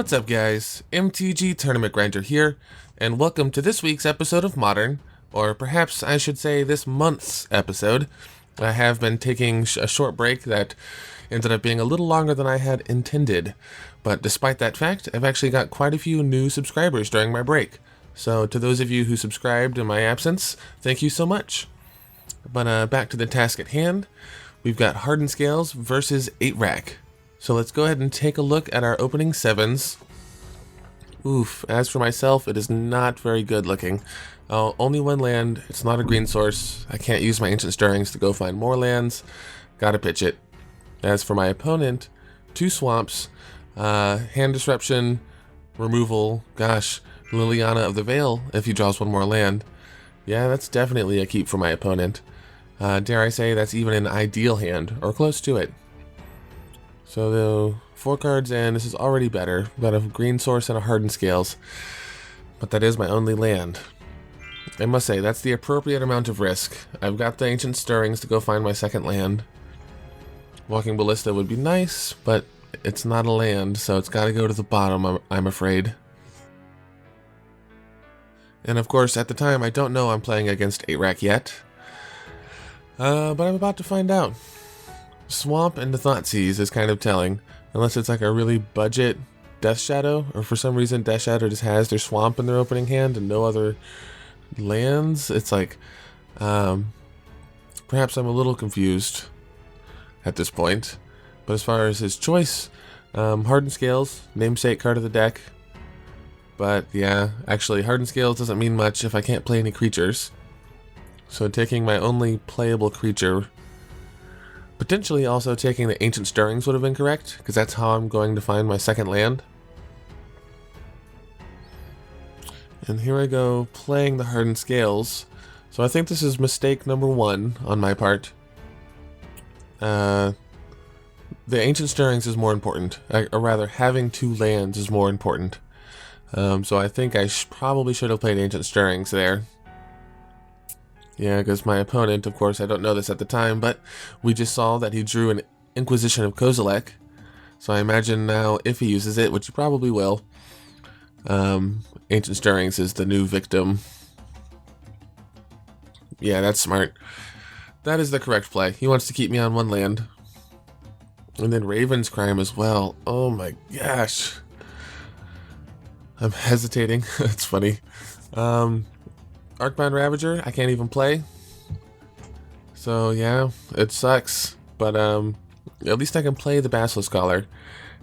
What's up guys, MTG Tournament Grinder here, and welcome to this week's episode of Modern, or perhaps I should say this month's episode. I have been taking a short break that ended up being a little longer than I had intended, but despite that fact, I've actually got quite a few new subscribers during my break. So to those of you who subscribed in my absence, thank you so much. But back to the task at hand, we've got Hardened Scales versus 8-Rack. So let's go ahead and take a look at our opening sevens. Oof, as for myself, it is not very good looking. Only one land, it's not a green source. I can't use my Ancient Stirrings to go find more lands. Gotta pitch it. As for my opponent, 2 swamps, hand disruption, removal, gosh, Liliana of the Veil if he draws one more land. Yeah, that's definitely a keep for my opponent. Dare I say that's even an ideal hand, or close to it. So the 4 cards in, this is already better. We've got a green source and a Hardened Scales, but that is my only land. I must say, that's the appropriate amount of risk. I've got the Ancient Stirrings to go find my second land. Walking Ballista would be nice, but it's not a land, so it's got to go to the bottom, I'm afraid. And of course, at the time, I don't know I'm playing against 8-Rack yet. But I'm about to find out. Swamp into Thoughtseize is kind of telling, unless it's like a really budget Death Shadow, or for some reason Death Shadow just has their Swamp in their opening hand and no other lands. It's like, perhaps I'm a little confused at this point. But as far as his choice, Hardened Scales, namesake card of the deck. But yeah, actually Hardened Scales doesn't mean much if I can't play any creatures. So taking my only playable creature, potentially also taking the Ancient Stirrings would have been correct, because that's how I'm going to find my second land. And here I go, playing the Hardened Scales. So I think this is mistake number 1 on my part. The Ancient Stirrings is more important, or rather having 2 lands is more important. So I think I probably should have played Ancient Stirrings there. Yeah, because my opponent, of course, I don't know this at the time, but we just saw that he drew an Inquisition of Kozilek. So I imagine now, if he uses it, which he probably will, Ancient Stirrings is the new victim. Yeah, that's smart. That is the correct play. He wants to keep me on 1 land. And then Raven's Crime as well. Oh my gosh. I'm hesitating. That's funny. Arcbound Ravager, I can't even play. So yeah, it sucks. But at least I can play the Basilisk Scholar.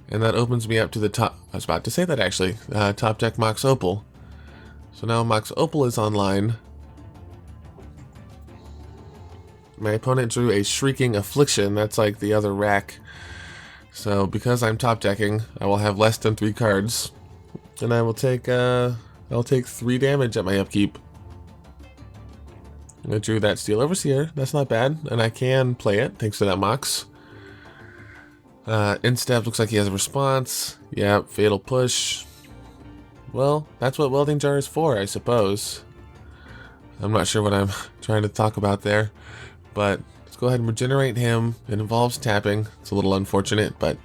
And that opens me up to the top. I was about to say that actually. Top deck Mox Opal. So now Mox Opal is online. My opponent drew a Shrieking Affliction. That's like the other rack. So because I'm top decking, I will have less than 3 cards. And I will take I'll take 3 damage at my upkeep. I drew that Steel Overseer. That's not bad, and I can play it thanks to that Mox. Instep looks like he has a response. Yeah, Fatal Push. Well, that's what Welding Jar is for, I suppose. I'm not sure what I'm trying to talk about there, but let's go ahead and regenerate him. It involves tapping. It's a little unfortunate, but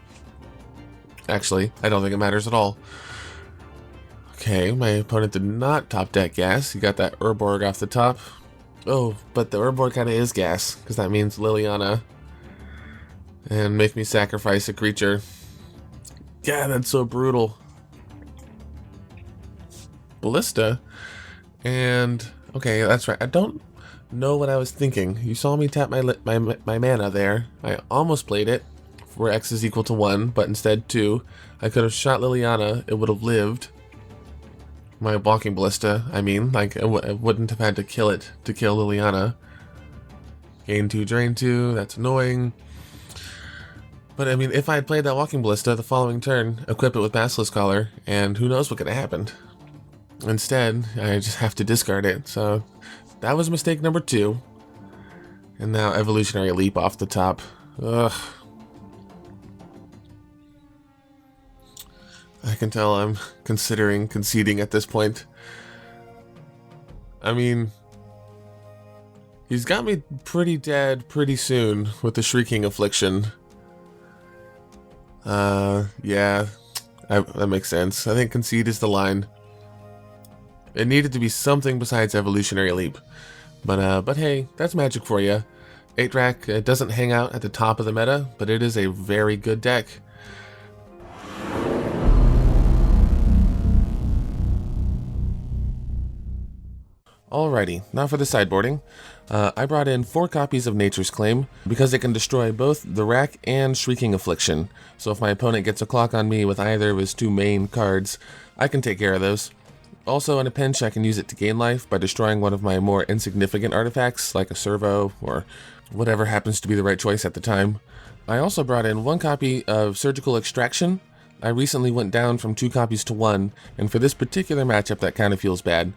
actually, I don't think it matters at all. Okay, my opponent did not top deck gas. He got that Urborg off the top. Oh, but the Urborg kind of is gas, because that means Liliana. And make me sacrifice a creature. Yeah, that's so brutal. Ballista. And, okay, that's right. I don't know what I was thinking. You saw me tap my mana there. I almost played it, where X is equal to 1, but instead 2. I could have shot Liliana. It would have lived. My Walking Ballista, I mean, like, I wouldn't have had to kill it to kill Liliana. Gain 2, drain 2, that's annoying. But I mean, if I had played that Walking Ballista the following turn, equip it with Basilisk Collar, and who knows what could have happened. Instead, I just have to discard it, so that was mistake number 2. And now Evolutionary Leap off the top. Ugh. I can tell I'm considering conceding at this point. I mean, he's got me pretty dead pretty soon with the Shrieking Affliction. Yeah. That makes sense. I think concede is the line. It needed to be something besides evolutionary leap. But hey, that's Magic for you. 8-Rack, it doesn't hang out at the top of the meta, but it is a very good deck. Alrighty, now for the sideboarding. I brought in 4 copies of Nature's Claim because it can destroy both the Rack and Shrieking Affliction. So if my opponent gets a clock on me with either of his 2 main cards, I can take care of those. Also, in a pinch, I can use it to gain life by destroying one of my more insignificant artifacts, like a servo or whatever happens to be the right choice at the time. I also brought in 1 copy of Surgical Extraction. I recently went down from 2 copies to 1, and for this particular matchup that kind of feels bad.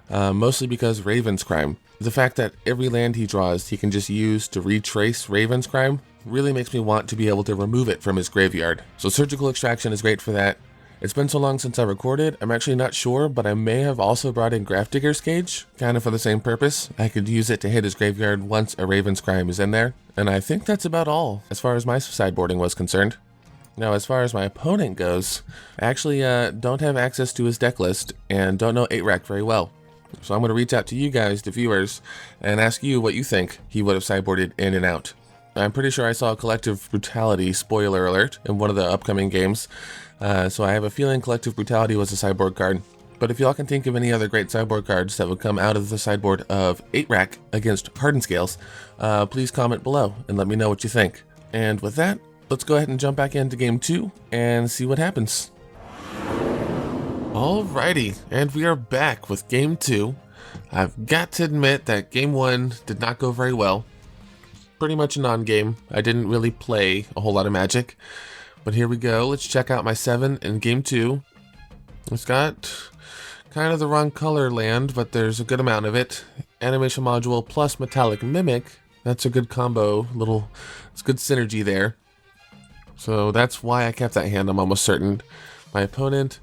Mostly because Raven's Crime. The fact that every land he draws he can just use to retrace Raven's Crime really makes me want to be able to remove it from his graveyard. So Surgical Extraction is great for that. It's been so long since I recorded, I'm actually not sure, but I may have also brought in Grafdigger's Cage, kind of for the same purpose. I could use it to hit his graveyard once a Raven's Crime is in there. And I think that's about all, as far as my sideboarding was concerned. Now, as far as my opponent goes, I actually don't have access to his deck list, and don't know 8-Rack very well. So I'm going to reach out to you guys, the viewers, and ask you what you think he would have sideboarded in and out. I'm pretty sure I saw Collective Brutality, spoiler alert, in one of the upcoming games, so I have a feeling Collective Brutality was a sideboard card. But if y'all can think of any other great sideboard cards that would come out of the sideboard of 8-Rack against Hardened scales, please comment below and let me know what you think. And with that, let's go ahead and jump back into Game 2 and see what happens. Alrighty, and we are back with Game 2. I've got to admit that Game 1 did not go very well. Pretty much a non-game. I didn't really play a whole lot of Magic. But here we go. Let's check out my 7 in Game 2. It's got kind of the wrong color land, but there's a good amount of it. Animation Module plus Metallic Mimic. That's a good combo. It's good synergy there. So that's why I kept that hand, I'm almost certain. My opponent...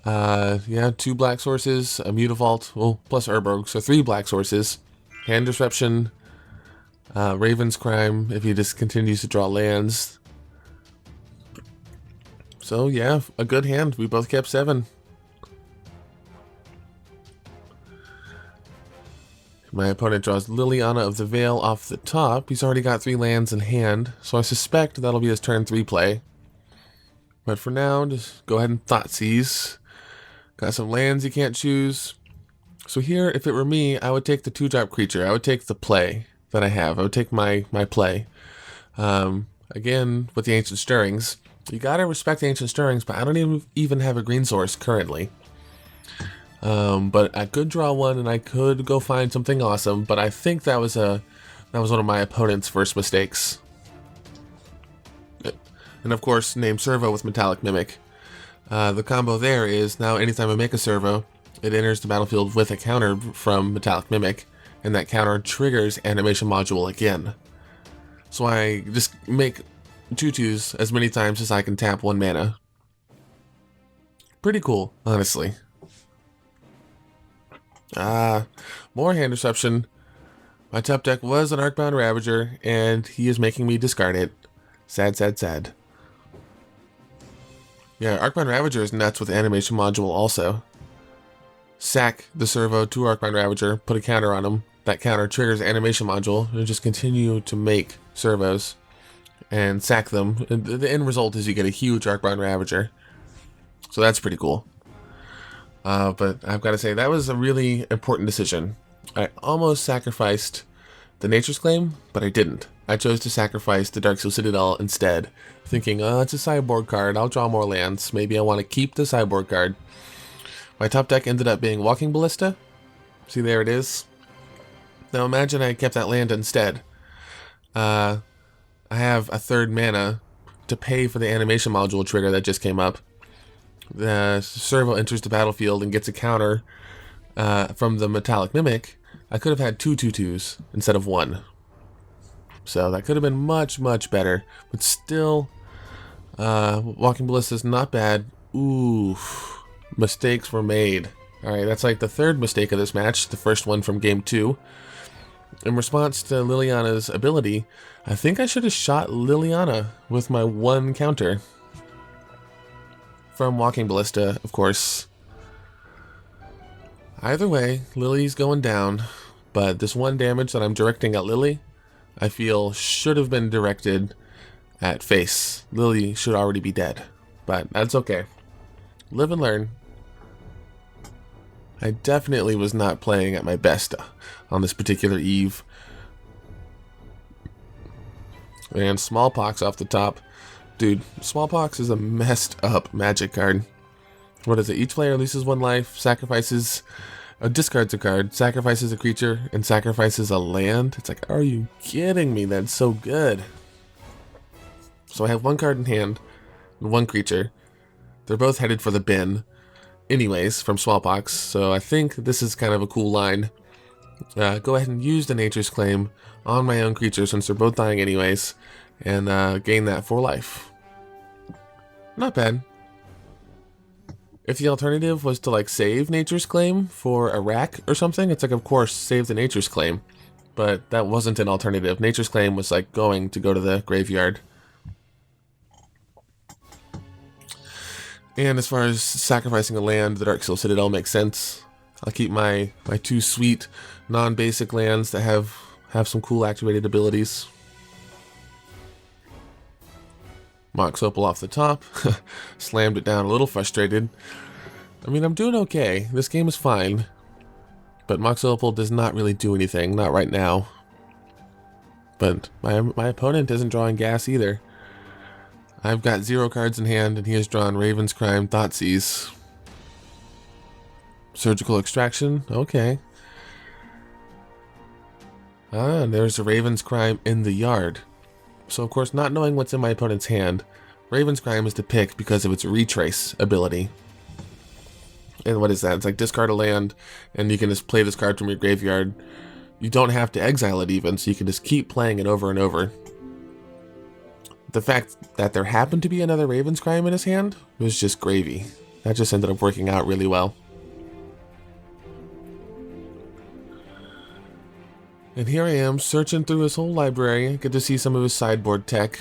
yeah, 2 black sources, a Mutavault, well, plus Urborg, so 3 black sources. Hand Disruption, Raven's Crime, if he just continues to draw lands. So yeah, a good hand. We both kept 7. My opponent draws Liliana of the Veil off the top. He's already got 3 lands in hand, so I suspect that'll be his turn 3 play. But for now, just go ahead and Thoughtseize. Got some lands you can't choose. So here, if it were me, I would take the 2-drop creature. I would take the play that I have. I would take my play. Again, with the Ancient Stirrings. You gotta respect the Ancient Stirrings, but I don't even have a green source currently. But I could draw one, and I could go find something awesome, but I think that was one of my opponent's first mistakes. And of course, name Servo with Metallic Mimic. The combo there is now anytime I make a servo, it enters the battlefield with a counter from Metallic Mimic, and that counter triggers Animation Module again. So I just make 2/2s as many times as I can tap 1 mana. Pretty cool, honestly. More hand disruption. My top deck was an Arcbound Ravager, and he is making me discard it. Sad, sad, sad. Yeah, Arcbound Ravager is nuts with Animation Module also. Sack the servo to Arcbound Ravager, put a counter on him. That counter triggers Animation Module, and just continue to make servos and sack them. And the end result is you get a huge Arcbound Ravager. So that's pretty cool. But I've got to say, that was a really important decision. I almost sacrificed the Nature's Claim, but I didn't. I chose to sacrifice the Darksteel Citadel instead, thinking, oh, it's a sideboard card, I'll draw more lands, maybe I want to keep the sideboard card. My top deck ended up being Walking Ballista. See, there it is. Now imagine I kept that land instead. I have a 3rd mana to pay for the Animation Module trigger that just came up. The servo enters the battlefield and gets a counter from the Metallic Mimic. I could have had 2 2/2s instead of 1. So that could have been much, much better. But still, Walking Ballista is not bad. Ooh, mistakes were made. Alright, that's like the 3rd mistake of this match. The first one from Game 2. In response to Liliana's ability, I think I should have shot Liliana with my 1 counter. from Walking Ballista, of course. Either way, Lily's going down, but this one damage that I'm directing at Lily, I feel should have been directed at face. Lily should already be dead, but that's okay. Live and learn. I definitely was not playing at my best on this particular eve. And Smallpox off the top. Dude, Smallpox is a messed up magic card. What is it? Each player loses 1 life, discards a card, sacrifices a creature, and sacrifices a land. It's like, are you kidding me? That's so good. So I have 1 card in hand, and 1 creature. They're both headed for the bin, anyways, from Smallpox. So I think this is kind of a cool line. Go ahead and use the Nature's Claim on my own creature since they're both dying anyways, and gain that 4 life. Not bad. If the alternative was to like save Nature's Claim for a rack or something, it's like, of course, save the Nature's Claim. But that wasn't an alternative. Nature's Claim was like going to go to the graveyard. And as far as sacrificing a land, the Darksteel Citadel makes sense. I'll keep my 2 sweet non-basic lands that have some cool activated abilities. Mox Opal off the top. Slammed it down a little frustrated. I mean, I'm doing okay. This game is fine. But Mox Opal does not really do anything. Not right now. But my opponent isn't drawing gas either. I've got 0 cards in hand, and he has drawn Raven's Crime, Thoughtseize. Surgical Extraction? Okay. Ah, there's a Raven's Crime in the yard. So, of course, not knowing what's in my opponent's hand, Raven's Crime is to pick because of its Retrace ability. And what is that? It's like discard a land, and you can just play this card from your graveyard. You don't have to exile it even, so you can just keep playing it over and over. The fact that there happened to be another Raven's Crime in his hand was just gravy. That just ended up working out really well. And here I am, searching through his whole library. I get to see some of his sideboard tech.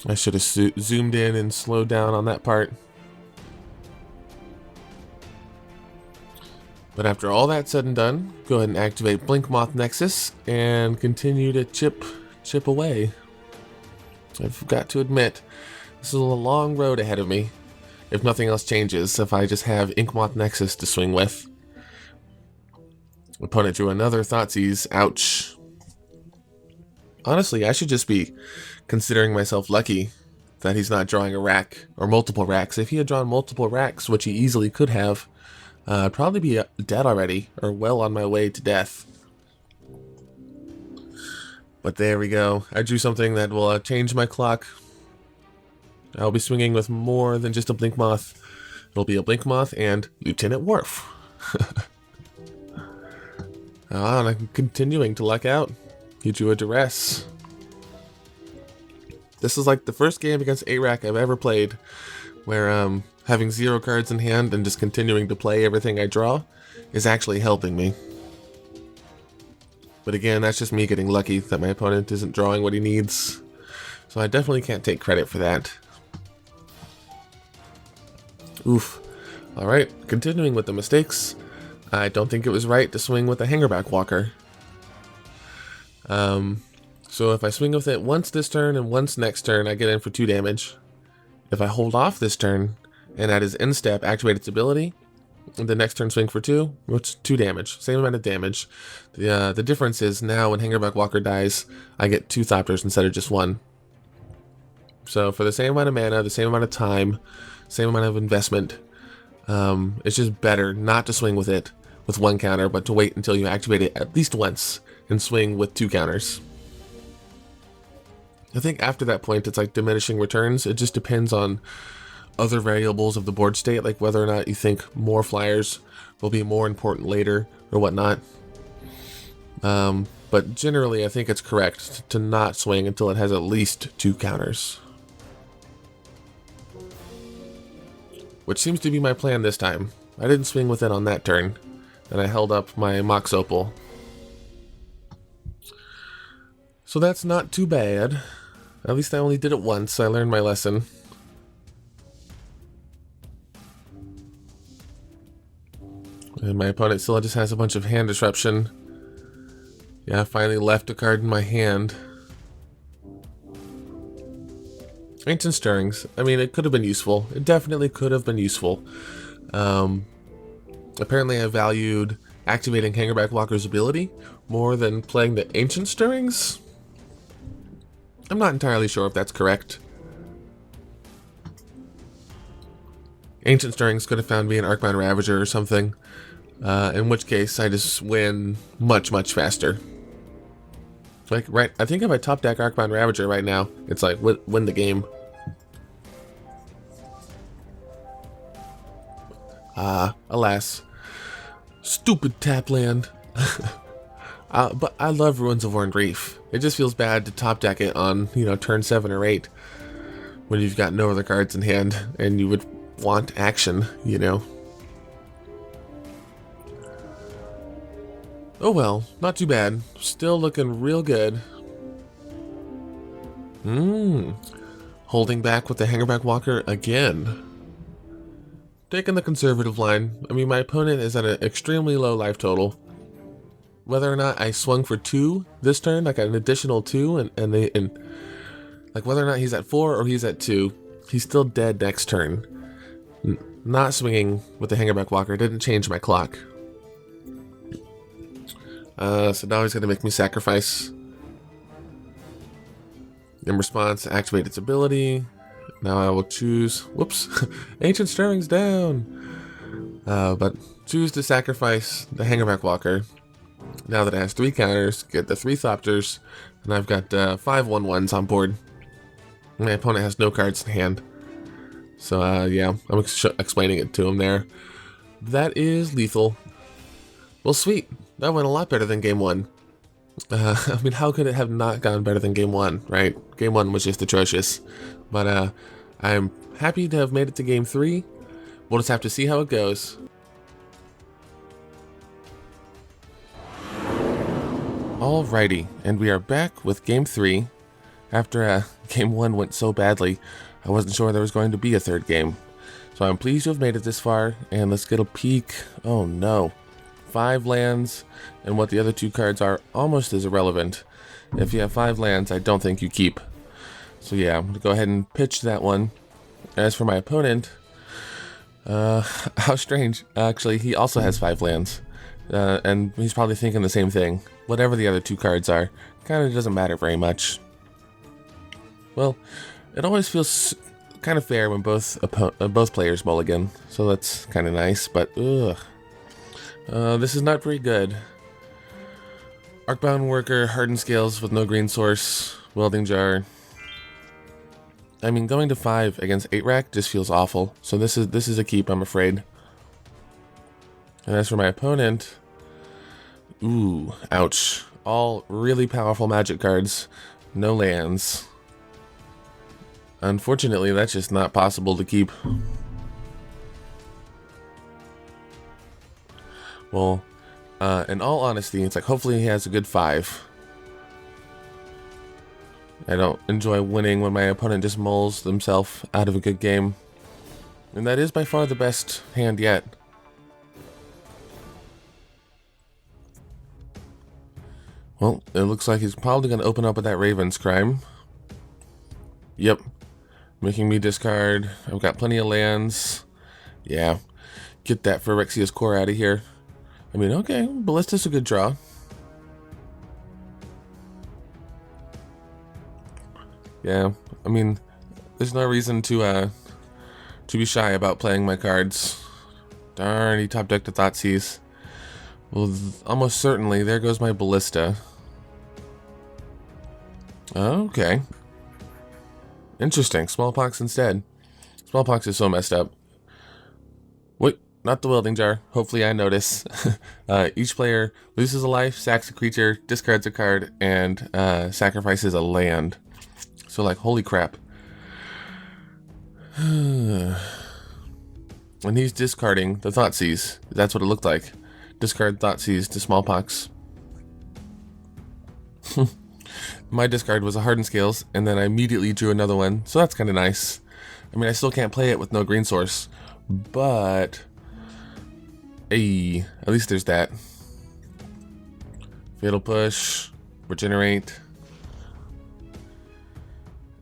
I should have zoomed in and slowed down on that part. But after all that said and done, go ahead and activate Blinkmoth Nexus and continue to chip away. I've got to admit, this is a long road ahead of me. If nothing else changes, if I just have Inkmoth Nexus to swing with. Opponent drew another Thoughtseize. Ouch. Honestly, I should just be considering myself lucky that he's not drawing a rack or multiple racks. If he had drawn multiple racks, which he easily could have, I'd probably be dead already, or well on my way to death. But there we go. I drew something that will change my clock. I'll be swinging with more than just a Blinkmoth. It'll be a Blinkmoth and Lieutenant Worf. And I'm continuing to luck out. He drew a Duress. This is like the first game against A-Rack I've ever played where having 0 cards in hand and just continuing to play everything I draw is actually helping me. But again, that's just me getting lucky that my opponent isn't drawing what he needs. So I definitely can't take credit for that. Oof. Alright, continuing with the mistakes. I don't think it was right to swing with a Hangerback Walker. So if I swing with it once this turn and once next turn, I get in for 2 damage. If I hold off this turn and at his end step activate its ability, and the next turn swing for 2, which 2 damage, same amount of damage. The difference is now when Hangerback Walker dies, I get 2 Thopters instead of just 1. So for the same amount of mana, the same amount of time, same amount of investment, it's just better not to swing with it with 1 counter, but to wait until you activate it at least once and swing with 2 counters. I think after that point, it's like diminishing returns. It just depends on other variables of the board state, like whether or not you think more flyers will be more important later or whatnot. But generally, I think it's correct to not swing until it has at least 2 counters. Which seems to be my plan this time. I didn't swing with it on that turn, and I held up my Mox Opal. So that's not too bad. At least I only did it once. I learned my lesson. And my opponent still just has a bunch of hand disruption. Yeah, I finally left a card in my hand. Ancient Stirrings. I mean, it could have been useful. It definitely could have been useful. Apparently I valued activating Hangerback Walker's ability more than playing the Ancient Stirrings. I'm not entirely sure if that's correct. Ancient Stirrings could have found me an Arcbound Ravager or something, in which case I just win much, much faster. Like, right, I think if I top deck Arcbound Ravager right now, it's like, win the game. Alas. Stupid tap land. But I love Ruins of Worn Reef. It just feels bad to top deck it on, turn 7 or 8. When you've got no other cards in hand, and you would want action, Oh well, not too bad. Still looking real good. Holding back with the Hangerback Walker again. Taking the conservative line. I mean, my opponent is at an extremely low life total. Whether or not I swung for 2 this turn, like an additional 2, and like whether or not he's at 4 or he's at 2, he's still dead next turn. Not swinging with the Hangerback Walker didn't change my clock. So now he's going to make me sacrifice. In response, activate its ability. Now I will choose... Whoops. Ancient Stirrings down. But choose to sacrifice the Hangerback Walker. Now that it has 3 counters, get the 3 Thopters, and I've got 5 1/1s on board. My opponent has no cards in hand. So, yeah, I'm explaining it to him there. That is lethal. Well, sweet. That went a lot better than game 1. I mean, how could it have not gone better than game 1, right? Game 1 was just atrocious. But I'm happy to have made it to game 3. We'll just have to see how it goes. Alrighty, and we are back with game 3. After game 1 went so badly, I wasn't sure there was going to be a third game. So I'm pleased to have made it this far, and let's get a peek. Oh no. 5 lands, and what the other 2 cards are almost as irrelevant. If you have 5 lands, I don't think you keep. So yeah, I'm going to go ahead and pitch that one. As for my opponent, how strange. Actually, he also has 5 lands. And he's probably thinking the same thing. Whatever the other 2 cards are, kind of doesn't matter very much. Well, it always feels kind of fair when both players mulligan, so that's kind of nice, but ugh. This is not very good. Arcbound Worker, Hardened Scales with no green source, Welding Jar. I mean, going to 5 against 8 rack just feels awful, so this is a keep, I'm afraid. And as for my opponent, ooh, ouch. All really powerful magic cards, no lands. Unfortunately, that's just not possible to keep. Well, in all honesty, it's like hopefully he has a good 5. I don't enjoy winning when my opponent just mulls themselves out of a good game. And that is by far the best hand yet. Well, it looks like he's probably going to open up with that Raven's Crime. Yep. Making me discard. I've got plenty of lands. Yeah. Get that Phyrexia's Core out of here. I mean, okay, Ballista's a good draw. Yeah, I mean, there's no reason to be shy about playing my cards. Darn, he top decked the Thoughtseize. Well, almost certainly, there goes my Ballista. Okay. Interesting, Smallpox instead. Smallpox is so messed up. Wait, not the Welding Jar. Hopefully I notice. Each player loses a life, sacks a creature, discards a card, and sacrifices a land. So, like, holy crap. And he's discarding the Thoughtseize. That's what it looked like. Discard Thoughtseize to Smallpox. My discard was a Hardened Scales, and then I immediately drew another one, so that's kind of nice. I mean, I still can't play it with no green source, but Hey, at least there's that. Fatal push, regenerate.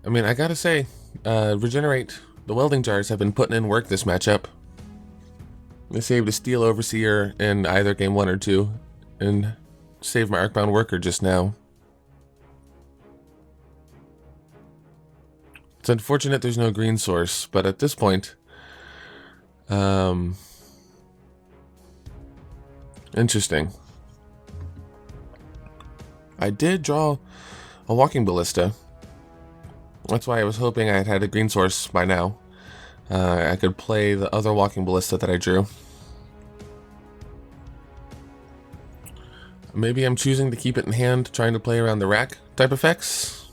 I mean, I gotta say, regenerate. The welding jars have been putting in work this matchup. They saved a steel overseer in either game 1 or 2, and saved my arcbound worker just now. It's unfortunate there's no green source, but at this point, interesting. I did draw a walking ballista. That's why I was hoping I had a green source by now. I could play the other walking ballista that I drew. Maybe I'm choosing to keep it in hand, trying to play around the rack type effects.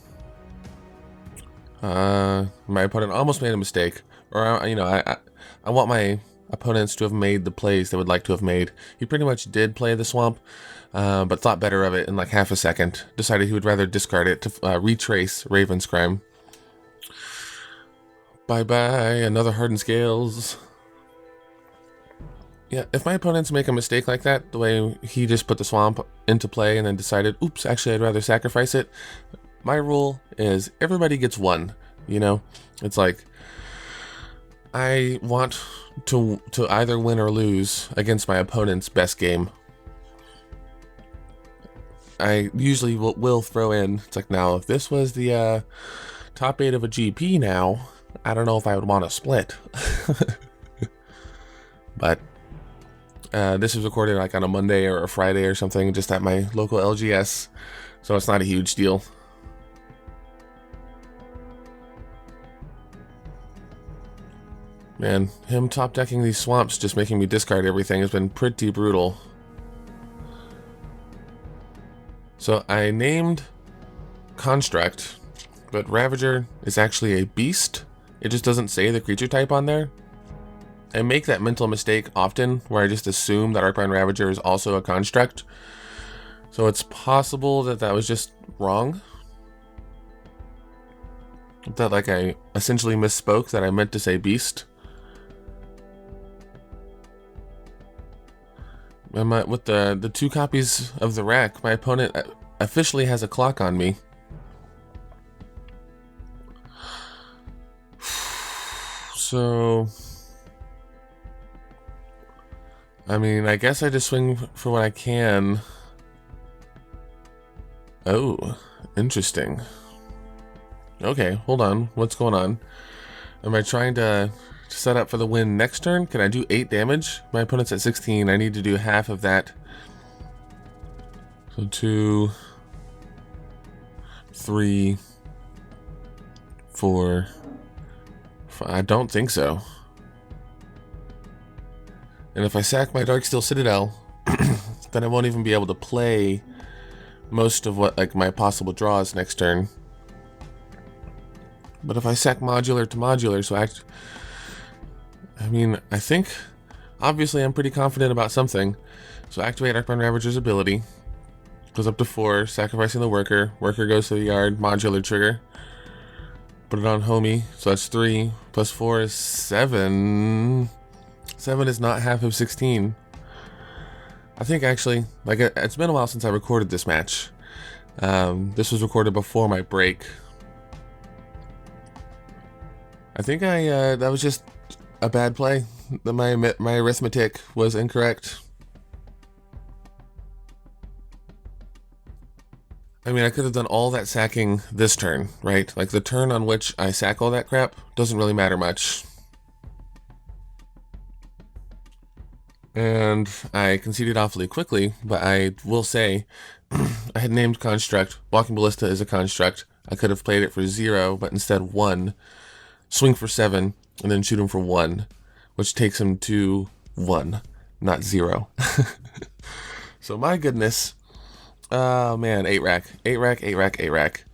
My opponent almost made a mistake. Or, you know, I want my opponents to have made the plays they would like to have made. He pretty much did play the swamp, but thought better of it in like half a second. Decided he would rather discard it to retrace Raven's Crime. Bye-bye, another Hardened Scales. Yeah, if my opponents make a mistake like that, the way he just put the swamp into play and then decided, oops, actually I'd rather sacrifice it, my rule is everybody gets one, you know? It's like, I want to either win or lose against my opponent's best game. I usually will throw in, it's like, now if this was the top 8 of a GP now, I don't know if I would want to split. But this is recorded like on a Monday or a Friday or something, just at my local LGS, so it's not a huge deal. Man, him top decking these swamps, just making me discard everything, has been pretty brutal. So I named Construct, but Ravager is actually a beast. It just doesn't say the creature type on there. I make that mental mistake often, where I just assume that Arcbound Ravager is also a construct. So it's possible that that was just wrong. That like I essentially misspoke, that I meant to say beast. And with the 2 copies of the rack, my opponent officially has a clock on me. So, I mean, I guess I just swing for what I can. Oh, interesting. Okay, hold on. What's going on? Am I trying to set up for the win next turn? Can I do 8 damage? My opponent's at 16. I need to do half of that. So 2, 3, 4, 5. I don't think so. And if I sack my Darksteel Citadel, then I won't even be able to play most of what, like, my possible draws next turn. But if I sack modular to modular, so I mean, I think, obviously I'm pretty confident about something. So activate Arcbound Ravager's ability. Goes up to 4, sacrificing the worker. Worker goes to the yard, modular trigger. Put it on homie, so that's 3, plus 4 is 7. 7 is not half of 16. I think actually, like, it's been a while since I recorded this match. This was recorded before my break. I think that was just a bad play. My arithmetic was incorrect. I mean, I could have done all that sacking this turn, right? Like, the turn on which I sack all that crap doesn't really matter much. And I conceded awfully quickly, but I will say, I had named Construct. Walking Ballista is a construct. I could have played it for 0, but instead 1. Swing for 7, and then shoot him for 1, which takes him to 1, not 0. So my goodness. Oh man, 8 rack. 8 rack, 8 rack, 8 rack.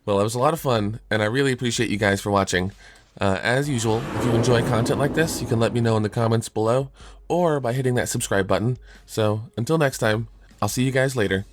Well, it was a lot of fun, and I really appreciate you guys for watching. As usual, if you enjoy content like this, you can let me know in the comments below, or by hitting that subscribe button. So, until next time, I'll see you guys later.